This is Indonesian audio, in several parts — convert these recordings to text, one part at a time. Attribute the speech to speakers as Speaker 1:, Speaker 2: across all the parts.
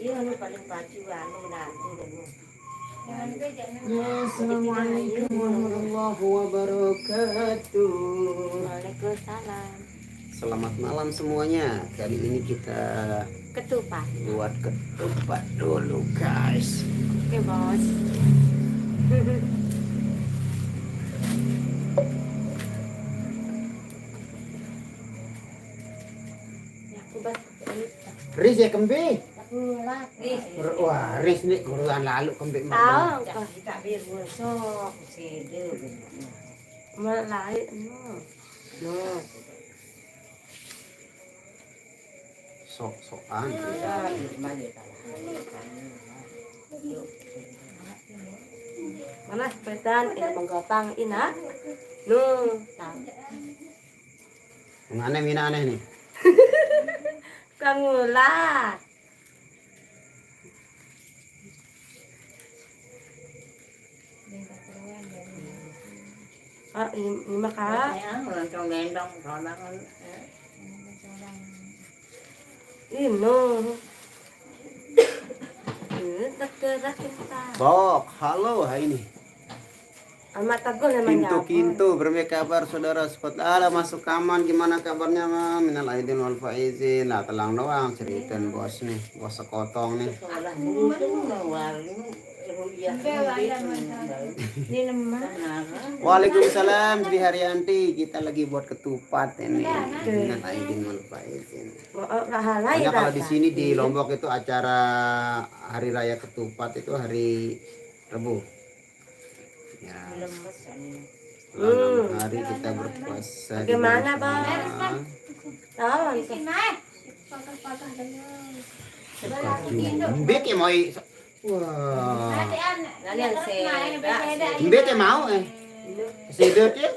Speaker 1: Assalamualaikum warahmatullahi wabarakatuh.
Speaker 2: Waalaikumsalam.
Speaker 1: Selamat malam semuanya. Kali ini kita
Speaker 2: Ketupat.
Speaker 1: buat ketupat dulu, guys.
Speaker 2: Oke, Bos.
Speaker 1: Riz ya kembi.
Speaker 2: Nih.
Speaker 1: Wah, Riz nih urusan lalu kembi.
Speaker 2: Tahu kita biar besok sede. Mulai no.
Speaker 1: Sok-sokan.
Speaker 2: Mana sepetan ini menggotang ina. Nu, tahu.
Speaker 1: Aneh mina aneh nih.
Speaker 2: Kangulat. Ini maka ini dekat kita.
Speaker 1: Bok, halo hai ini.
Speaker 2: Amat tagol yang
Speaker 1: Kintu berkabar saudara spot ala masuk kaman gimana kabarnya mam minal aidin wal faizin lah telang doang ceritain bos nih bos sekotong nih. Waalaikumsalam Sri Haryanti, kita lagi buat ketupat ini minal aidin wal faizin. Karena kalau di sini di Lombok itu acara hari raya ketupat itu hari Rabu. Ya. Hari kita berpuasa.
Speaker 2: Bagaimana, Bang? Tahu
Speaker 1: Mbek ya mau. Wah. Mbek ya mau Sedot ya?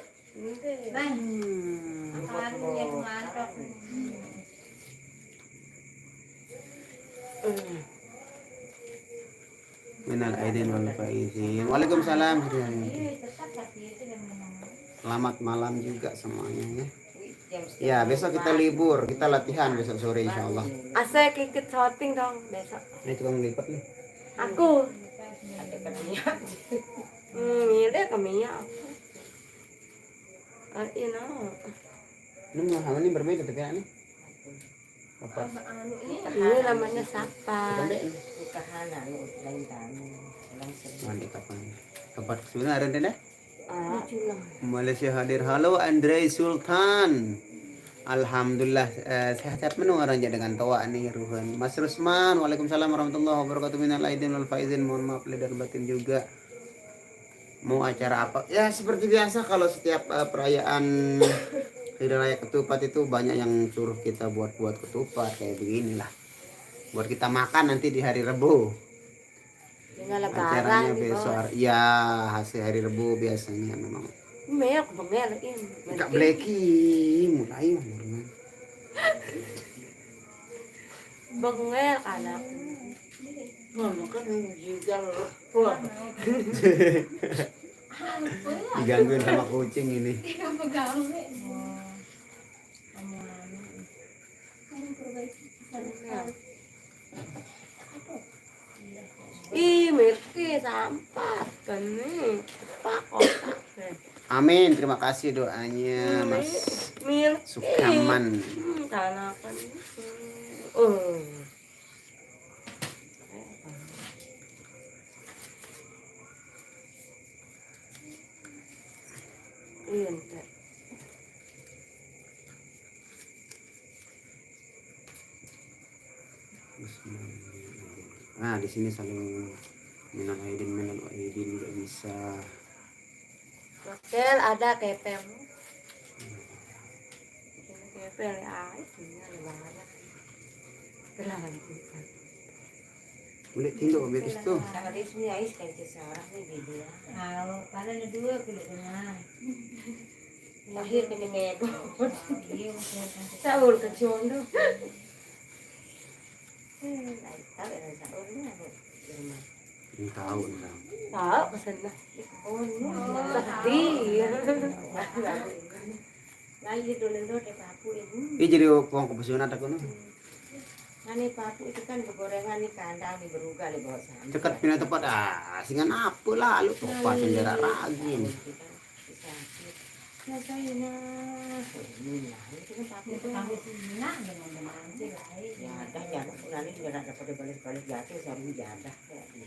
Speaker 1: Minal aidin wal faizin. Waalaikumsalam. Selamat malam juga semuanya ya. Ya, besok kita libur, kita latihan besok sore insyaallah.
Speaker 2: Asal ikut shooting dong besok.
Speaker 1: Ini tukang lipat nih.
Speaker 2: Aku. Mirip kaminya.
Speaker 1: Ini mau ini berbeda tapi ini. Apa?
Speaker 2: Ini namanya siapa?
Speaker 1: Mantap kapan? Tempat sebenarnya ada deh. Malaysia hadir. Halo Andre Sultan. Alhamdulillah sehat-sehat menung orang dengan tawa nih Ruhan. Mas Rusman, waalaikumsalam warahmatullahi wabarakatuh. Minal aidin wal faizin. Mohon maaf lahir dan batin juga. Mau acara apa? Ya seperti biasa kalau setiap perayaan hari raya ketupat itu banyak yang suruh kita buat ketupat kayak beginilah. Buat kita makan nanti di hari Rabu. Acaranya besok. Ya hasil hari Rabu biasanya memang.
Speaker 2: Merek ini.
Speaker 1: Enggak bleki mulai berenang.
Speaker 2: Bengel anak.
Speaker 3: Kan juga
Speaker 1: digangguin sama kucing ini.
Speaker 2: Ih, Mirki sampah kan nih. Pak otak.
Speaker 1: Amin, terima kasih doanya Mas Sukaman.
Speaker 2: Karena kan.
Speaker 1: Nah, di sini saling minal aidin juga bisa.
Speaker 2: Hotel ada kepel. Kepel ya, ini ada banyak. Kelangan kita.
Speaker 1: Boleh tinduk biar itu.
Speaker 3: sama di sini ais kayak seorang nih video.
Speaker 4: Kalau pada ada dua kulitnya.
Speaker 3: Lahir kena ngego.
Speaker 4: Iya,
Speaker 2: Sahur ke condo.
Speaker 3: Tahu ada sahurnya ada di rumah.
Speaker 1: Tahu.
Speaker 2: Tahu kesana.
Speaker 3: Oh,
Speaker 2: Sedih.
Speaker 3: lagi dulu deh papu ini.
Speaker 1: Ini jadi uang kepesunan tak kono.
Speaker 3: Ane papu itu kan kegorengan nih kandang nih beruga nih bawa sama.
Speaker 1: Cekat pindah tempat singan apa lah lu topat sendiri ragin.
Speaker 3: Nah saya nah, ini kan papu
Speaker 4: Itu kami senang dengan sih lah.
Speaker 3: ya dah ya nanti juga ada pada balik-balik jatuh sama jadah.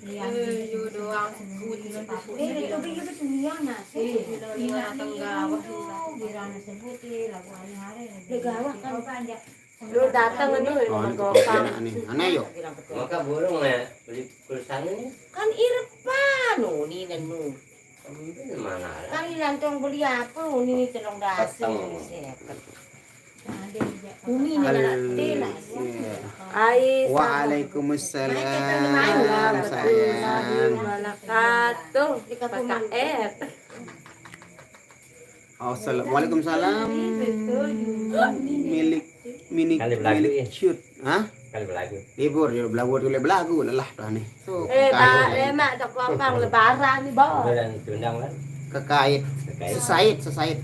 Speaker 4: Yang
Speaker 2: Yo doang sebut papu.
Speaker 3: Itu dia betul nasi.
Speaker 2: Iya, tenggawah
Speaker 4: di ranah sebut lagu hari-hari.
Speaker 3: Tegawah kan.
Speaker 4: Banyak.
Speaker 2: Lu datang itu
Speaker 1: Oh, ini
Speaker 2: gopang.
Speaker 1: nih. Aneh yuk.
Speaker 5: Maka burung ya beli pulsanya nih.
Speaker 3: Kan irpan nih dan nu.
Speaker 5: Ambil mana lah.
Speaker 3: Kan lantong beli apa nih telung dasi seket. Umi nih nanti lah.
Speaker 2: Ai
Speaker 1: Waalaikumsalam sayang.
Speaker 2: wabarakatuh. PKR.
Speaker 1: Waalaikumsalam. Milik
Speaker 5: Kali belagu
Speaker 1: milik
Speaker 5: ya?
Speaker 1: shoot. Hah?
Speaker 5: Kali belagu.
Speaker 1: Libur ya belagu lelah dah nih. So,
Speaker 2: Mak tak gopang lebaran nih, Bos.
Speaker 5: Dan tundang kan.
Speaker 1: kekait
Speaker 5: Terkait
Speaker 1: sesait
Speaker 5: selesai.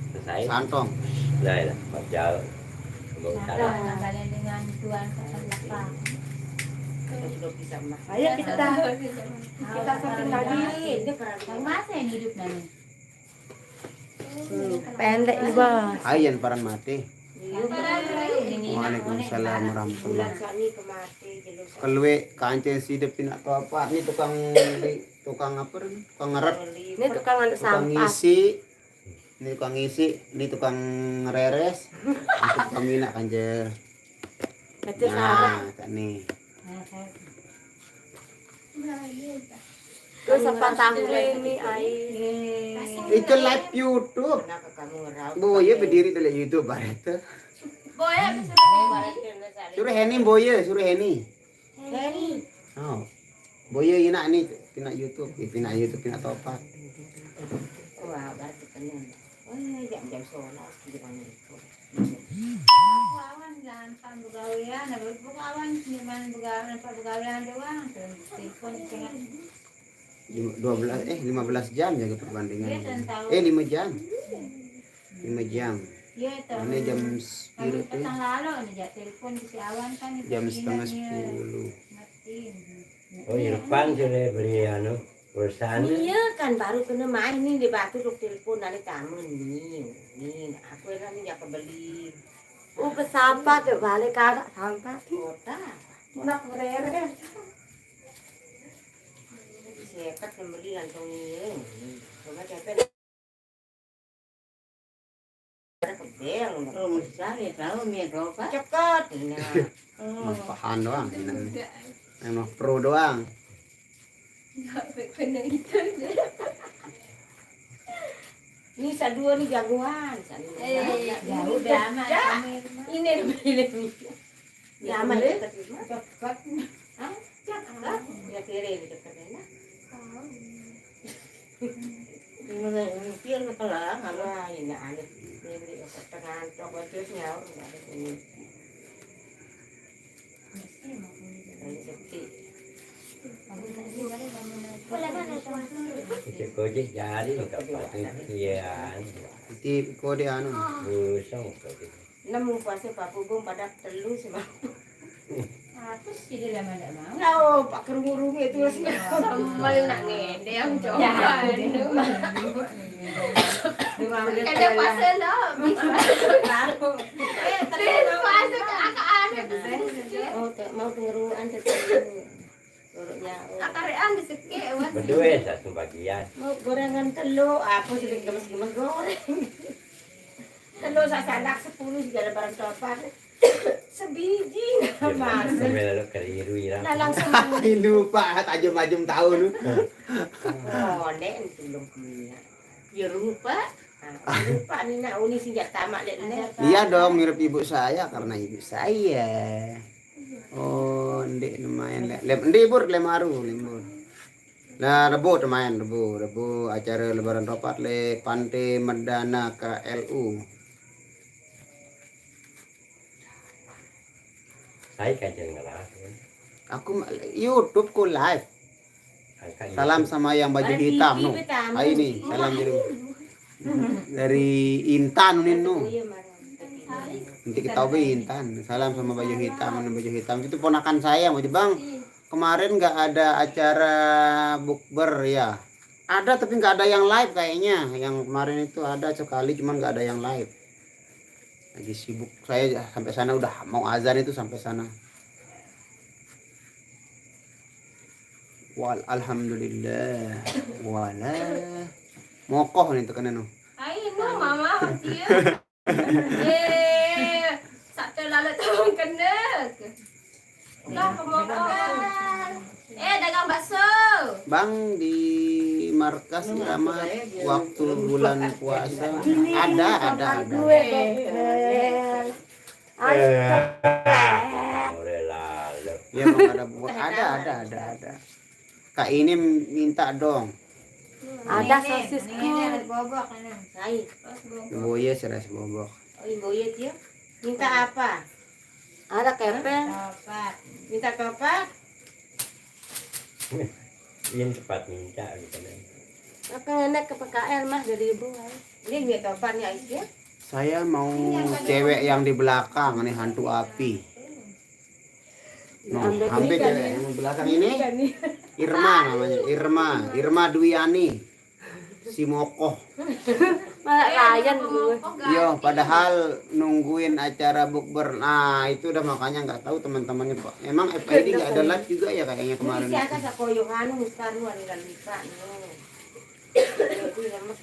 Speaker 1: santong.
Speaker 5: Nah, ya, Pak Jal. Mau salah.
Speaker 4: Kalian dengan Tuhan apa?
Speaker 3: Sudah bisa mah.
Speaker 2: Ayo kita sampai lagi.
Speaker 4: Yang masa yang hidup nanti?
Speaker 2: Pendek nih, Bos.
Speaker 1: Ayan paran mati. Waalaikumsalam warahmatullahi.
Speaker 3: Kami kemati jelus.
Speaker 1: Kelwe kancing sidep pinak to apa nih tukang apa nih? Tukang ngeret,
Speaker 2: Ini tukang anu
Speaker 1: tukang
Speaker 2: sampah.
Speaker 1: ngisi. Ini tukang ngisi, ini tukang ngereres. Ini tukang minak kanje.
Speaker 2: Itu sampah.
Speaker 1: Nah, tak nih.
Speaker 2: Terus apa tahu ini ai.
Speaker 1: Itu live YouTube.
Speaker 3: Kenapa kamu ngerau?
Speaker 1: Boye berdiri di YouTube barete. Suruh Heni boye, suruh Heni.
Speaker 3: Heri.
Speaker 1: Oh. Boye ina nih, tina YouTube, tina topat.
Speaker 3: Wah, berarti kalian. Oh, jam-jam sholat gimana itu?
Speaker 4: Kawan jangan pembegawian, kawan cuman begawian doang. Telepon tengah.
Speaker 1: 15 jam jaga perbandingan. 5 jam. 5 jam.
Speaker 4: Iya itu.
Speaker 1: Ini jam
Speaker 4: Kalau
Speaker 1: 10
Speaker 4: petang lalu ada telepon di si Awan kan.
Speaker 1: jam setengah 10.
Speaker 5: Oh, Irfan sudah beli anu pulsanya.
Speaker 3: Iya kan baru kena main nih di batu untuk telepon dari kamu nih. Nih, aku kan nih jak beli
Speaker 2: Ke sampah tuh balik kagak sampah.
Speaker 3: kota.
Speaker 2: Nak mereres.
Speaker 3: Seket membeli langsung nih. Coba cepet. Ada kebel. Oh, besar ya tahu nih berapa? Cepat. Nah.
Speaker 1: Pahan doang. Emang pro doang.
Speaker 3: Ini sadua nih jagoan.
Speaker 4: Ya udah aman kami.
Speaker 3: Ini ini. Ya aman cepat.
Speaker 4: Cepat.
Speaker 3: Hah? Cepat. Ya kiri cepat ya. Ini pian kelang apa ini ada ini setengah coba terus nyaur ada ini. Seperti
Speaker 5: Cek gojek jadi enggak patian.
Speaker 1: Di kode anu.
Speaker 5: Busong gojek.
Speaker 3: nemu pasti Pak Pugong pada telu sih.
Speaker 4: Terus jadi lama tidak mau.
Speaker 3: Nah, Pak kerung-kerung itu sih.
Speaker 2: Sambal nak ngende yang coba.
Speaker 3: Ada pasal lah. Oh, mau pengeruan tetap.
Speaker 2: Akarean diseke.
Speaker 5: Berdua satu bagian.
Speaker 3: Mau gorengan telu, apa sih gemes-gemes goreng. Telu sasadak 10 juga ada barang topan. Sebiji mas.
Speaker 5: Sampai lalu keliru ya.
Speaker 3: Nah langsung
Speaker 1: Lupa tajam-tajam tahun.
Speaker 3: oh dek belum punya. Ya lupa. Lupa nih nak uni sejak tamat dek nih.
Speaker 1: Iya dong mirip ibu saya karena ibu saya. Oh, ndek lumayan ndek bur lemaru lembur. Nah, rebo main rebo acara lebaran topat le Pantai Medana KLU.
Speaker 5: Saya kajian ngelas.
Speaker 1: Aku YouTube ku live. Salam sama yang baju hitam no. Ah ini salam dari Intan Nino. Nanti kita Intan. Salam sama baju hitam. Baju hitam itu ponakan saya, mau Bang. Kemarin nggak ada acara bukber ya. Ada tapi nggak ada yang live kayaknya. Yang kemarin itu ada sekali, cuman nggak ada yang live. Lagi sibuk saya sampai sana, udah mau azan itu sampai sana. Wal alhamdulillah. Wala. Mokoh nih tekanan no.
Speaker 2: Ay, no, mama, dia. Satu lalu tahun kena. Lah, kemokan. Dagang bakso.
Speaker 1: Bang di markas Keramat waktu bulan puasa ada.
Speaker 5: Oleh lalu.
Speaker 1: Ya bang ada buat ada. Kak ini minta dong.
Speaker 2: Ada sosis
Speaker 4: Ini ada bobok kan.
Speaker 3: Saya.
Speaker 1: Boye seras bobok.
Speaker 3: Oh, ibu ya dia. Minta apa?
Speaker 2: Ada kepeng.
Speaker 4: Topat.
Speaker 3: Minta topat?
Speaker 5: Yang cepat minta gitu kan.
Speaker 2: Apa enak ke PKL mah dari ibu.
Speaker 3: Ini minta topatnya Ais ya?
Speaker 1: Saya mau cewek yang di belakang nih, hantu api. No, hampir cewek yang di belakang ini Irma namanya, Irma Dwiani. Si Mokoh.
Speaker 2: Malah layan gue.
Speaker 1: Yo, padahal nungguin acara bukber. Nah, itu udah makanya nggak tahu teman-temannya Pak. Emang FID nggak ada live juga ya kayaknya kemarin.
Speaker 3: Siapa sa koyohan sekarang ada lupa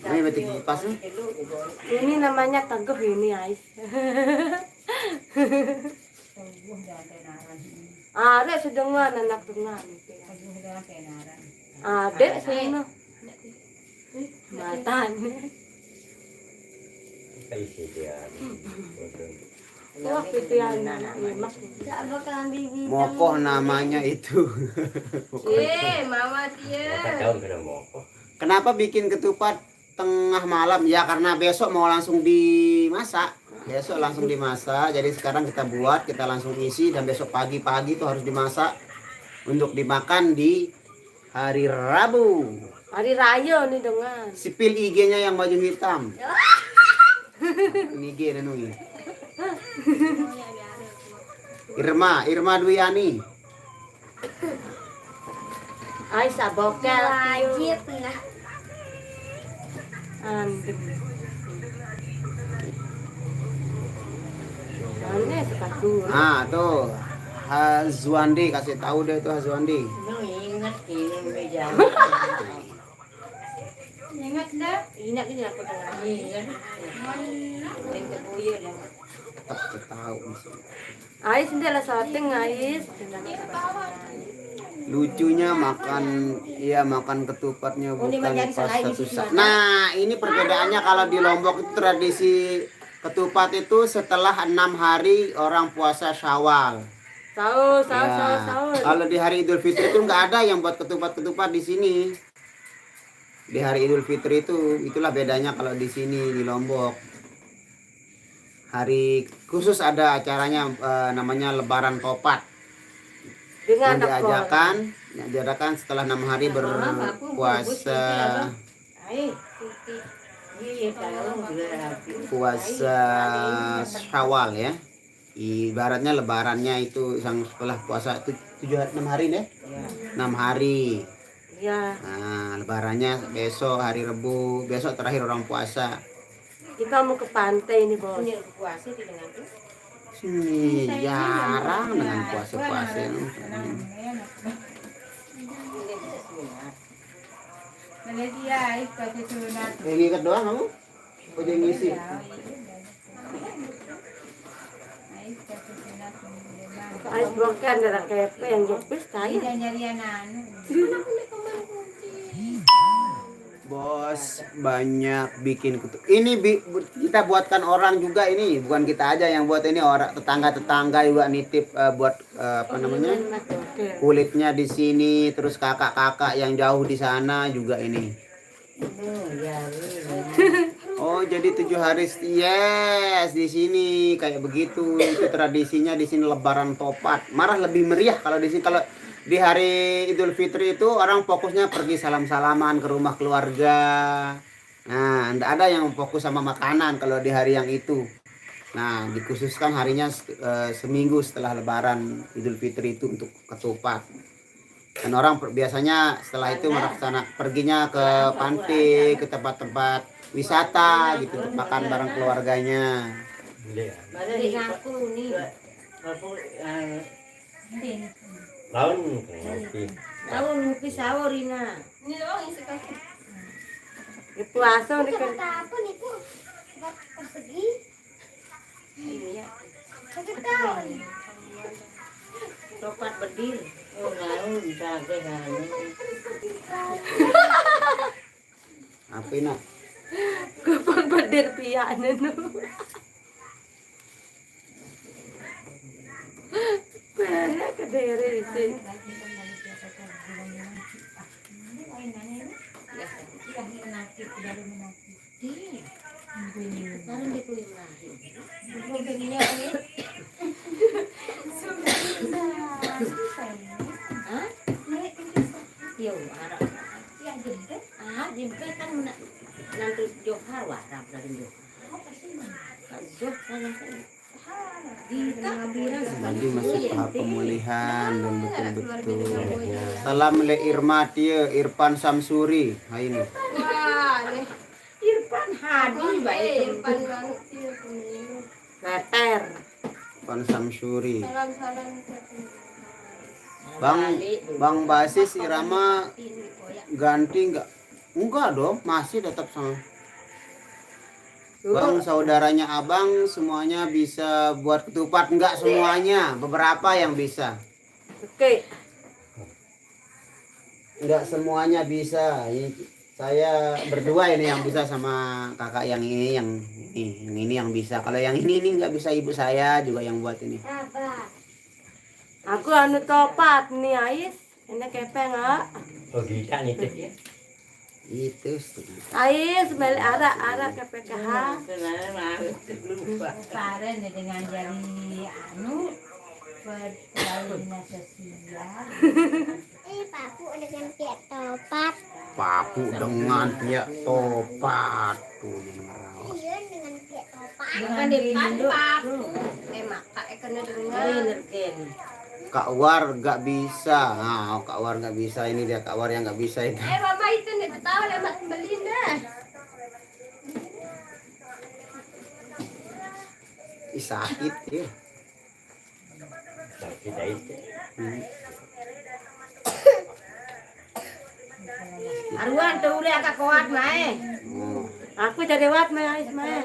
Speaker 1: Ini berarti kipas nih.
Speaker 2: Ini namanya teguh ini, Ais.
Speaker 4: Tunggu dan tenaran.
Speaker 2: Ada sedengan anak dengar.
Speaker 4: Tunggu dan tenaran.
Speaker 2: Ada sana. Matan.
Speaker 5: Isi dia.
Speaker 2: Wah, pitian anak lemak.
Speaker 1: Mokoh namanya itu.
Speaker 2: Mama dia.
Speaker 5: Maka tahun kena moko.
Speaker 1: Kenapa bikin ketupat tengah malam? Ya karena besok mau langsung dimasak. Besok langsung dimasak. Jadi sekarang kita buat, kita langsung isi dan besok pagi-pagi itu harus dimasak untuk dimakan di hari Rabu.
Speaker 2: Hari raya nih dengan.
Speaker 1: Sipil IG-nya yang baju hitam. Ini IG dan ini. Irma Dwiani.
Speaker 2: Aisyah bokel.
Speaker 3: Wajib nah.
Speaker 2: Anjing. Aneh sepatu.
Speaker 1: Ah tuh Hazwandi, kasih tahu deh tuh Hazwandi.
Speaker 3: Emang ingat ini meja.
Speaker 4: Ingat dah.
Speaker 3: Ingat ini aku dengar. Ingat. Yang kebuya dah.
Speaker 1: Tetap tahu.
Speaker 2: Ais adalah shooting Ais.
Speaker 1: Lucunya makan ketupatnya bukan
Speaker 3: menjadi
Speaker 1: pas
Speaker 3: selain
Speaker 1: satu
Speaker 3: isi
Speaker 1: saat.
Speaker 3: mata.
Speaker 1: Nah, ini perbedaannya kalau di Lombok itu tradisi ketupat itu setelah 6 hari orang puasa Syawal.
Speaker 2: Tahu.
Speaker 1: Ya. Kalau di hari Idul Fitri itu nggak ada yang buat ketupat di sini. Di hari Idul Fitri itulah bedanya kalau di sini di Lombok. Hari khusus ada acaranya namanya Lebaran Topat.
Speaker 2: Dengan
Speaker 1: Yang diadakan setelah 6 hari berpuasa Syawal ya. Ibaratnya lebarannya itu yang setelah puasa itu 6 hari deh. 6 hari.
Speaker 2: Ya,
Speaker 1: Nah, lebarannya besok hari Rebu, besok terakhir orang puasa.
Speaker 2: kita mau ke pantai nih, Bos.
Speaker 3: Punya puasa di dengan itu.
Speaker 1: Sini jarang dengan puasa-puasa.
Speaker 4: Malaysia ikut sunat.
Speaker 1: Yang ikat doang kamu? Oh, yang ngisi.
Speaker 2: Ais bokel adalah kepe yang jepis saya.
Speaker 4: Tidak nyari anak.
Speaker 1: Bos banyak bikin ini kita buatkan orang juga, ini bukan kita aja yang buat, ini orang tetangga juga nitip buat apa namanya kulitnya di sini, terus kakak-kakak yang jauh di sana juga ini. Oh jadi 7 hari yes di sini kayak begitu, itu tradisinya di sini Lebaran Topat, malah lebih meriah kalau di sini. Kalau di hari Idul Fitri itu orang fokusnya pergi salam-salaman ke rumah keluarga. Nah, enggak ada yang fokus sama makanan kalau di hari yang itu. Nah, dikhususkan harinya seminggu setelah Lebaran Idul Fitri itu untuk ketupat. Dan orang biasanya setelah itu perginya ke pantai, ke tempat-tempat wisata gitu untuk makan bareng keluarganya.
Speaker 5: Iya.
Speaker 2: Dari aku nih.
Speaker 5: Tahun ngopi.
Speaker 2: Tahu ngopi sahur Rina.
Speaker 3: Ini doang isi kaki.
Speaker 2: Di puasa udah kan.
Speaker 3: Apa nih Bu? Persegi.
Speaker 2: Iya.
Speaker 3: Satu tahun.
Speaker 2: Coklat bedil.
Speaker 3: Oh, naon jaga kan.
Speaker 1: Apa ini?
Speaker 2: Kupon bedil piano nu. Banyak kedere di sini. Sekarang dia kuliah lagi. Hah? Yo, arah. Jemput kan nanti Johar warap dari Johar. Johar
Speaker 1: Lagi masih tahap pemulihan dan betul-betul. Salam le Irma Tia Irfan Samsuri. Nah ini.
Speaker 3: Wah,
Speaker 2: Irfan Hadi baik.
Speaker 3: Irfan banget ya.
Speaker 2: Meter.
Speaker 1: Irfan Samsuri.
Speaker 3: Salam-salam.
Speaker 1: Bang Basis Irama ganti enggak dong, masih tetap sama. Bang saudaranya abang semuanya bisa buat ketupat, enggak semuanya, beberapa yang bisa.
Speaker 2: Oke.
Speaker 1: Enggak semuanya bisa. Saya berdua ini yang bisa sama kakak yang ini yang bisa. Kalau yang ini enggak bisa, ibu saya juga yang buat ini.
Speaker 2: Aku anu topat nih Ais. Ini kepeng ah.
Speaker 5: Oh Gita nih tuh ya.
Speaker 1: Itu.
Speaker 2: Ais balik arah ke PKH.
Speaker 4: Kemarin dengan jari anu perkawinan sosial.
Speaker 3: Papu dengan pihak topat.
Speaker 1: Papu dengan pihak topat tuh yang merawat.
Speaker 3: Iya dengan pihak topat.
Speaker 2: Kan di
Speaker 3: Papu. Maka kena dengar.
Speaker 1: Kak War gak bisa. Nah, Kak War gak bisa, ini dia Kak War yang gak bisa itu.
Speaker 3: Mama itu nih tahu lewat Belinda.
Speaker 1: Ih, sakit ya.
Speaker 5: Sakit aja.
Speaker 2: Aruan tuh udah agak kuat mae.
Speaker 1: Oh,
Speaker 2: Aku jadi wat mae Ais mae.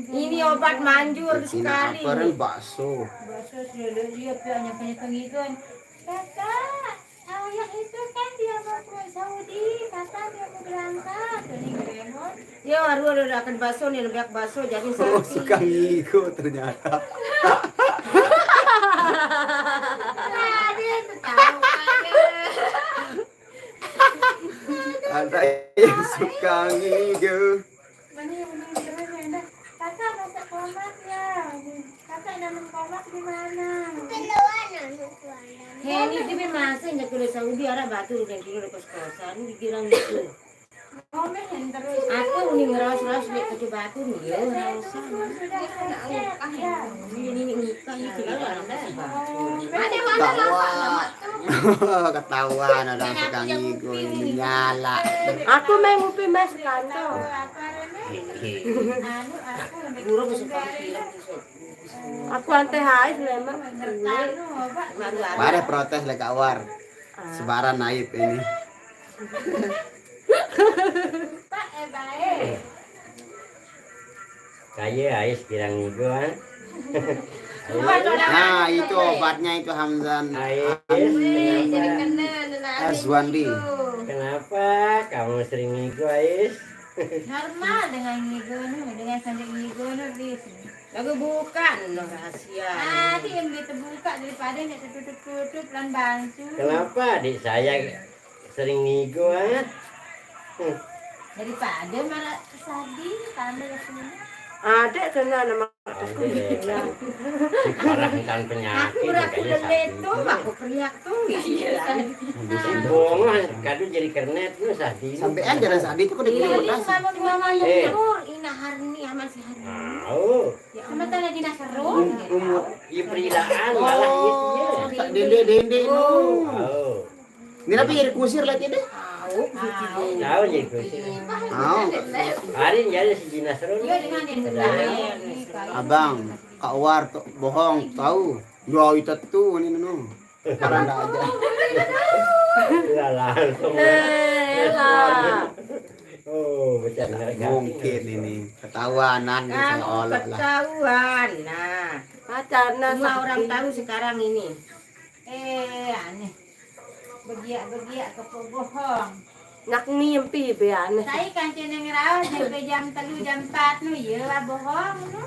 Speaker 2: Ini obat manjur
Speaker 1: Cina
Speaker 2: sekali.
Speaker 1: apa kan bakso.
Speaker 4: Bahasa sudah dia punya pengikan. Kakak, ayah itu kan dia mau ke Saudi, kakak dia mau berangkat. Ini Gremon.
Speaker 2: Yo aruan udah akan bakso nih lebih bakso jadi
Speaker 1: Oh,
Speaker 2: sakit.
Speaker 1: suka ngigo ternyata. Ada yang suka ngigo.
Speaker 4: Mana yang keren ya? Kakak masak komak ya. Kakak dalam komak di mana?
Speaker 2: Heni itu memang saya nggak kuliah Saudi ada batu dan kira kos-kosan dikira gitu.
Speaker 4: Komen yang terus.
Speaker 2: Aku nih ngeras-ras lihat ke batu nih ya rasa. Ini nikah itu kan
Speaker 1: Ketahuan ada yang suka ngigo ini nyala.
Speaker 2: Aku main ngopi mas kantor.
Speaker 4: Anu aku
Speaker 2: Guru bisa pakai aku antai hai lemah.
Speaker 1: Bare protes le Kak War. Sebaran naik ini.
Speaker 5: Kayak Ais kirang ngigo kan.
Speaker 1: Nah, itu obatnya itu Hamzan
Speaker 5: Ais.
Speaker 1: Azwandi.
Speaker 5: Kenapa kamu sering ngigo Ais?
Speaker 4: normal dengan ngigono, dengan sandal ngigono di sini.
Speaker 2: Lagu bukan rahasia.
Speaker 4: Yang kita buka daripada yang tertutup-tutup dan bantu.
Speaker 5: Kenapa adik saya sering ngigo ah?
Speaker 4: Daripada malah sadi tambah ya semua.
Speaker 2: Ada kena nama
Speaker 5: Ada. Si parah kan penyakit
Speaker 2: aku raku
Speaker 5: makanya
Speaker 2: delet
Speaker 5: sakit.
Speaker 2: tuh aku periak tuh.
Speaker 5: Bisa bohong kado jadi kernet lu sadi.
Speaker 1: Sampai aja rasa adik itu kok dikirim
Speaker 2: Iya,
Speaker 1: bekas.
Speaker 2: sama mama
Speaker 5: Eh.
Speaker 2: Nur, ina Harni sama si Harni.
Speaker 5: Mau.
Speaker 4: Mata na dinasaron.
Speaker 5: Umur iprilaan malah
Speaker 1: Oh,
Speaker 5: gitu.
Speaker 1: tak dende no.
Speaker 5: Oh.
Speaker 1: Ini tapi jadi kusir lagi deh.
Speaker 5: Tahu jadi kusir.
Speaker 1: Oh,
Speaker 5: Hari jadi si Jinasron.
Speaker 4: Iya dengan yang lain.
Speaker 1: abang, Kak War tuh bohong, tahu? Ya itu tuh ini no. Karanda aja.
Speaker 5: Ya langsung.
Speaker 3: Elah.
Speaker 5: Oh, bercanda
Speaker 1: Mungkin ini ketahuanan
Speaker 3: Kan
Speaker 1: seolah lah.
Speaker 3: ketahuan. Nah,
Speaker 2: Pacarnya
Speaker 3: semua orang tahu sekarang ini.
Speaker 4: Aneh. Begiak ke bohong.
Speaker 2: Nak mimpi be aneh.
Speaker 4: Saya kan ceneng rawat sampai jam 3 jam 4 nu ya lah bohong nu.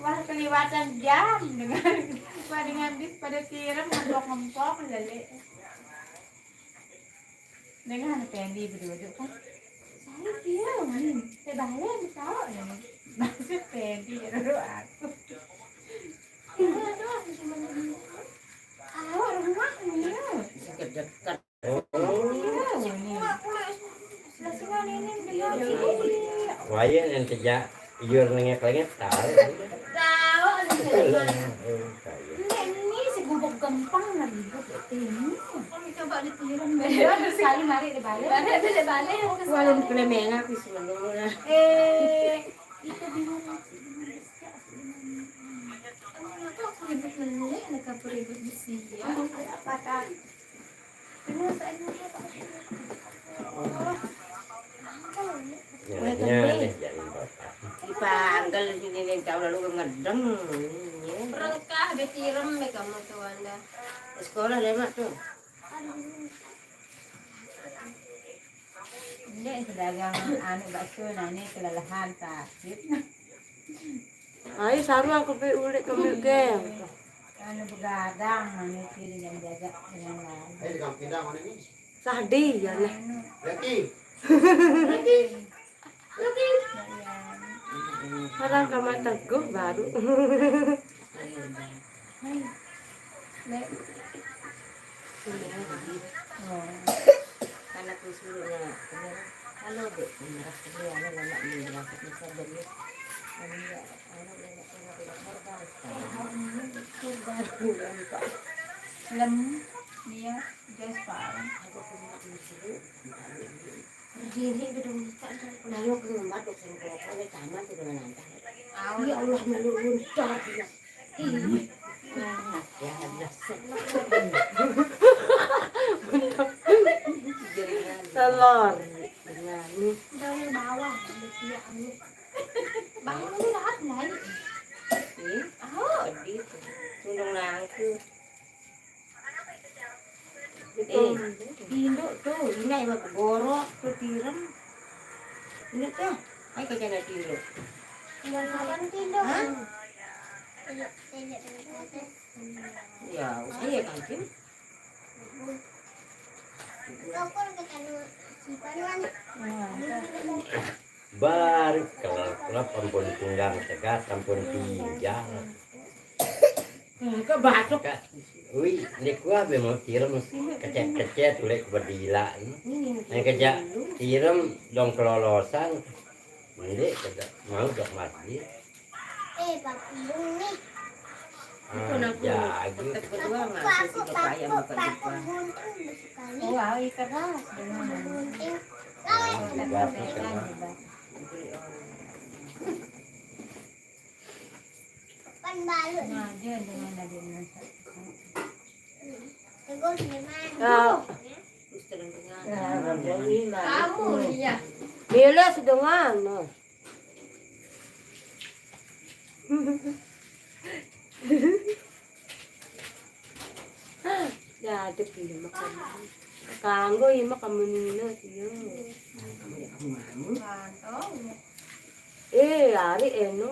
Speaker 4: Wah kelewatan jam dengan bis pada tiram ngempok lele. Dengan Pendi berduduk kan. Saya dia main. Saya balik tahu ya. Maksud Pendi dulu aku. Awak rumah ni.
Speaker 3: Dekat.
Speaker 5: Wayan yang kerja iur lengek tahu.
Speaker 4: Ini segubuk gempang lagi ini. Coba ditiram sekali mari dibalik.
Speaker 3: Walau kelemengan aku sebenarnya.
Speaker 4: Itu bingung. Ribut besi ya. Apa kan?
Speaker 3: Dipanggil sini yang kau lalu ngedeng.
Speaker 4: Rengkah ditiram kamu tuh Anda.
Speaker 3: Sekolah lemak tuh.
Speaker 4: Ini pedagang anu bakso ini kelelahan sakit.
Speaker 2: Ayo sama aku pe ulit ke geng.
Speaker 4: Anu begadang anu kiri yang jaga dengan lain.
Speaker 1: Ayo di pindah mana ini?
Speaker 2: Sadi ya nih.
Speaker 1: Lagi.
Speaker 2: Sekarang kamar teguh baru.
Speaker 3: Karena kusuruhnya kalau dek merah dia anak lemak ni berasa bisa beri.
Speaker 4: Lem dia gas parang.
Speaker 3: Berdiri gedung tak lalu ke rumah dok sendiri oleh taman tu dengan anda. Ya Allah malu luntar dia. Ya Allah.
Speaker 2: Telur.
Speaker 3: Ini
Speaker 4: Dari bawah dia anu. Bawah ni lahat naik.
Speaker 3: pedih. Tundung nangku. Induk tuh, ini yang gorok tuh tiram. Ini tuh, ay kerja nak tidur.
Speaker 4: Yang kapan tidur?
Speaker 3: Hah? Ya, saya kan Kim.
Speaker 5: Baru kalau ampun tunggang tegas ampun tinggal.
Speaker 3: Ke batuk.
Speaker 5: Ui, ni kuah be mau tiram kecet-kecet tulek berdila. Yang kerja tiram dong kelolosan. Mendek kerja mau dok masjid. Jago.
Speaker 3: Tetap berdua ngasih si bapak yang makan lupa.
Speaker 4: Wah, keras dengan nah dia dengan adanya. Kamu ya.
Speaker 2: Bila sedengan. No. Ya ada pilih makan. Kanggo ya makan menina dia. Hari eno.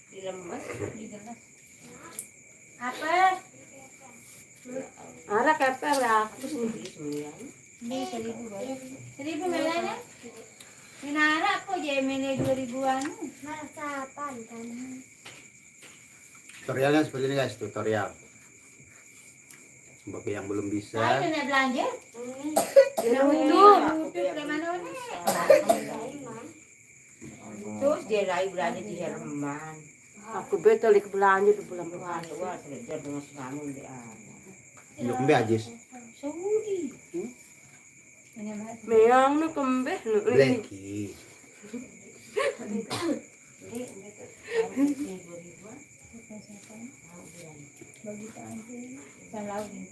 Speaker 3: Dilemas.
Speaker 4: Apa?
Speaker 2: Ara keper aku
Speaker 4: Ini 1.000 baru. 1.000 melanya? Minara apa je mele 2.000-an?
Speaker 1: Tutorialnya seperti ini guys, tutorial. Bagi yang belum bisa.
Speaker 4: Saya nak belanja.
Speaker 3: Kena
Speaker 4: Tutup.
Speaker 3: hutup.
Speaker 4: Tutup dari mana ni?
Speaker 3: Terus dia lagi belanja di Jerman.
Speaker 2: Aku betul di belanja di bulan
Speaker 3: Wah,
Speaker 2: puasa.
Speaker 3: wah, selejar dengan selamu dia.
Speaker 1: Yuk mbe ajis.
Speaker 3: Saudi.
Speaker 4: Ini mas.
Speaker 2: Meang nu kembeh nu.
Speaker 1: Blacky.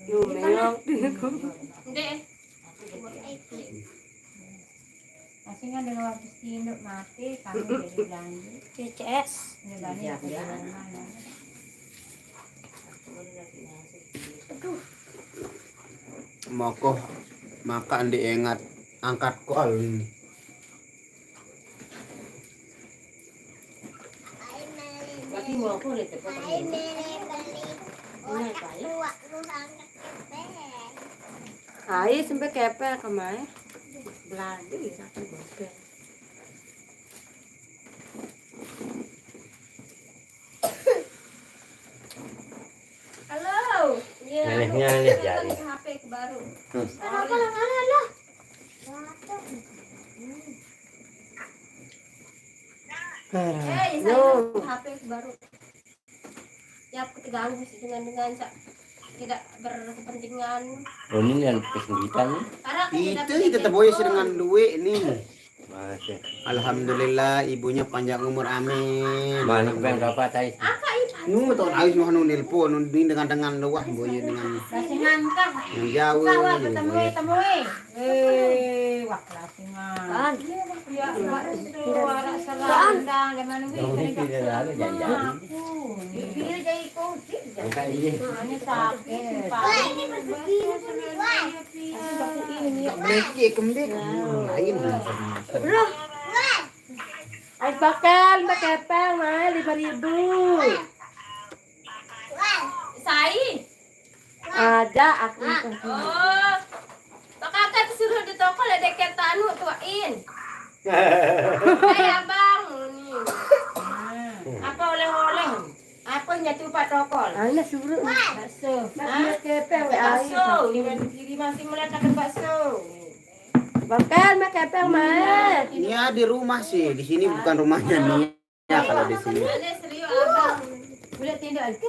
Speaker 2: Yo meang.
Speaker 4: Dek. Asingan dengan waktu induk mati kamu jadi belanja.
Speaker 2: PCS.
Speaker 4: Ini belanja aku di mana?
Speaker 1: Mokoh makan diingat angkat kol ini.
Speaker 3: Tapi mau aku lihat apa ini.
Speaker 2: Ai sampai kepel kemana? Belanja ya aku bopel.
Speaker 4: Halo.
Speaker 5: Neneknya lihat jadi.
Speaker 4: HP baru. Eh, saya HP baru. Ya aku terganggu sih dengan tidak berkepentingan.
Speaker 5: Oh, ini yang kesulitan nih.
Speaker 4: Karena aku tidak
Speaker 1: Itu
Speaker 4: punya
Speaker 1: tetap boy
Speaker 4: handphone.
Speaker 1: dengan duit ini.
Speaker 5: Masih.
Speaker 1: Alhamdulillah ibunya panjang umur amin.
Speaker 5: Mana pengen dapat ais?
Speaker 1: Nu tahun ais mah nu nelpon nu dengan luah boy dengan
Speaker 4: Lasingan kah?
Speaker 1: yang jauh.
Speaker 4: Wah,
Speaker 1: gitu,
Speaker 4: ketemu
Speaker 1: boy.
Speaker 4: temui. Wah, lasingan. Ya, suara serandang di mana wi?
Speaker 5: Oh, ini tidak ada jangan.
Speaker 4: Aku. Dia jadi kunci.
Speaker 5: Angkat ini.
Speaker 4: Ini sakit.
Speaker 1: Blacky kembali. Lain.
Speaker 2: Ais bakal mbak kepel mah 5.000.
Speaker 4: Sai.
Speaker 2: Ada aku.
Speaker 4: Oh. Pak kakak suruh di toko lah deket anu tuain. Abang nih. Apa oleh-oleh? Apa nyatu Pak Tokol?
Speaker 2: Ana suruh.
Speaker 4: Bakso.
Speaker 2: Mbak kepel we ai.
Speaker 4: Bakso. Di masih meletakkan bakso.
Speaker 2: Bakal mbak kepel mah.
Speaker 1: Ya di rumah sih, di sini bukan rumahnya nih. Ya kalau di sini.
Speaker 4: Ada serius abang. Boleh tindak.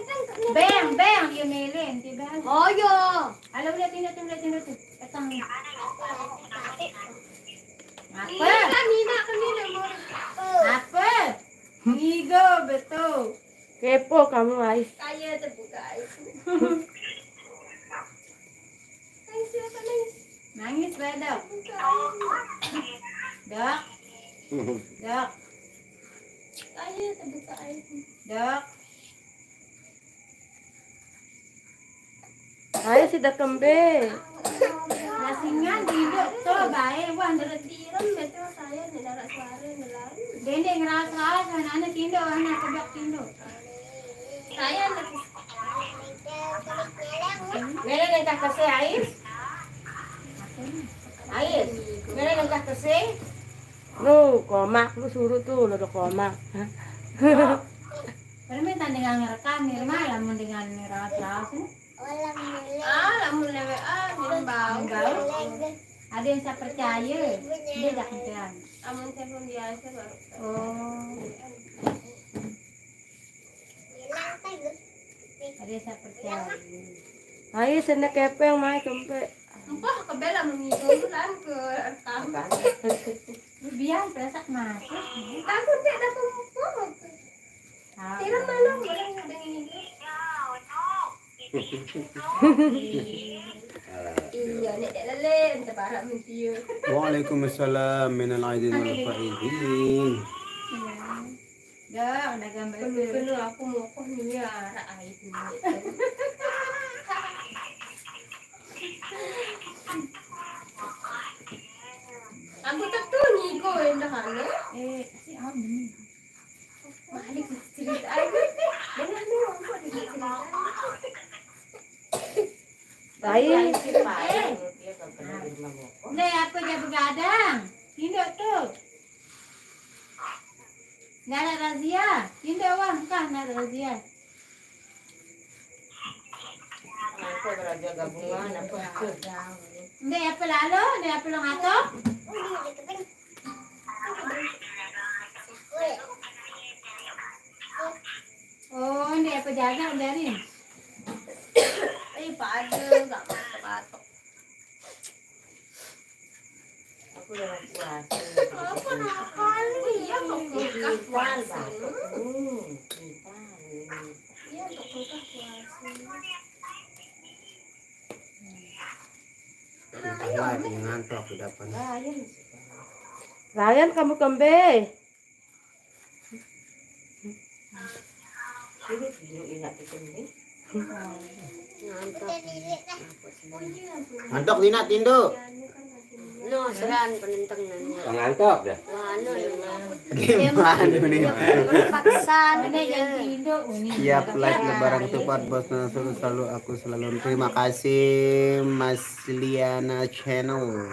Speaker 4: Bang, dia melin tiba.
Speaker 3: Oh yo.
Speaker 4: Halo boleh tindak tu. Datang. Apa?
Speaker 3: Nina
Speaker 4: Apa? Higo betul.
Speaker 2: Kepo kamu Ais.
Speaker 4: Kaya terbuka itu. Nangis badak. Dok. Dok. Kaya terbuka itu. Dok.
Speaker 2: Ayo sudah kembe.
Speaker 4: Lasingan hidup tuh baik. Wah, nderet tiram betul saya ndara suara ngelar. Dende ngerasa anak tindo anak kebak tindo. Saya anak. Mere yang tak kasih Ais. Ais. Mere yang tak kasih.
Speaker 2: Lu komak lu suruh tuh lu udah komak.
Speaker 4: Permintaan dengan ngerekam nih malam dengan ngeras-ras. Lamun lewe bau. Ada yang saya percaya. Dia tak kerjaan. Amun telepon biasa baru. Oh. Ada yang saya percaya.
Speaker 2: Ayo sana kepeng mah kembe.
Speaker 4: Empah kebela mengidulan ke rekam. Biar pesak masuk. Takut tidak ada pemukul. Tidak malu boleh dengan ini. Iya, nek tak lele, entah barak mentia.
Speaker 1: Waalaikumsalam minal aidin wal faizin.
Speaker 4: Dah, ada gambar penuh aku mokoh ni ya, rak air ni. Aku tak tu ni ko indah hana. Si am ni. Malik cerita aku. Dengan ni aku ada cerita.
Speaker 2: Baik.
Speaker 4: Nih apa dia begadang? Tindak tu. Nggak ada razia. Tindak wah, bukan nggak ada razia.
Speaker 3: Aku belajar gabungan apa?
Speaker 4: Hindi, apa lalo? Hindi, apa lang ato? Oh, hindi, apa jaga, udah nih.
Speaker 2: Ay, paano? Batok.
Speaker 3: Aku dalam puasa.
Speaker 2: Apa nakakali? Iya,
Speaker 3: Ipal
Speaker 2: puasa.
Speaker 3: batuk. Ipal.
Speaker 2: Iya, puasa.
Speaker 1: Entahlah, ini ngantuk aku dapat.
Speaker 3: Ryan.
Speaker 2: Ryan, kamu kembali.
Speaker 3: Ini video ingat itu nih.
Speaker 1: Ngantuk Dina Tindo.
Speaker 2: No, saan penentang na niya.
Speaker 5: Pangantok dah.
Speaker 2: Ano
Speaker 1: Gimana nih?
Speaker 2: Paksa
Speaker 4: Hindi, yung tindo.
Speaker 1: Siap live lebaran tepat bos Nasrul selalu aku selalu terima kasih Mas Liana channel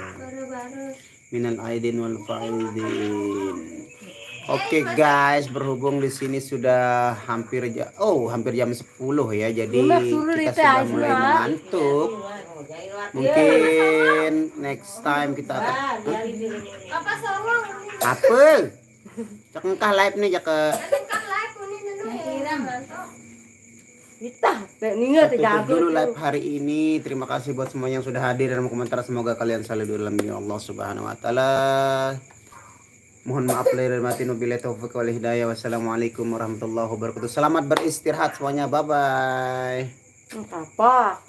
Speaker 1: minal aidin wal faizin. Oke guys, berhubung di sini sudah hampir jam 10 ya. Jadi kita sudah mulai mengantuk. Mungkin next time kita akan
Speaker 2: Apa sorong?
Speaker 1: apa? Cak engkah live nih jak ke
Speaker 2: Kita, ningat
Speaker 1: tutup dulu live hari ini. Terima kasih buat semua yang sudah hadir dan komentar. Semoga kalian selalu dalam lindungan Allah Subhanahu wa taala. Mohon maaf lahir dan batin, wabillahi taufiq wal hidayah. Wassalamualaikum warahmatullahi wabarakatuh. Selamat beristirahat semuanya. Bye bye.
Speaker 2: Apa?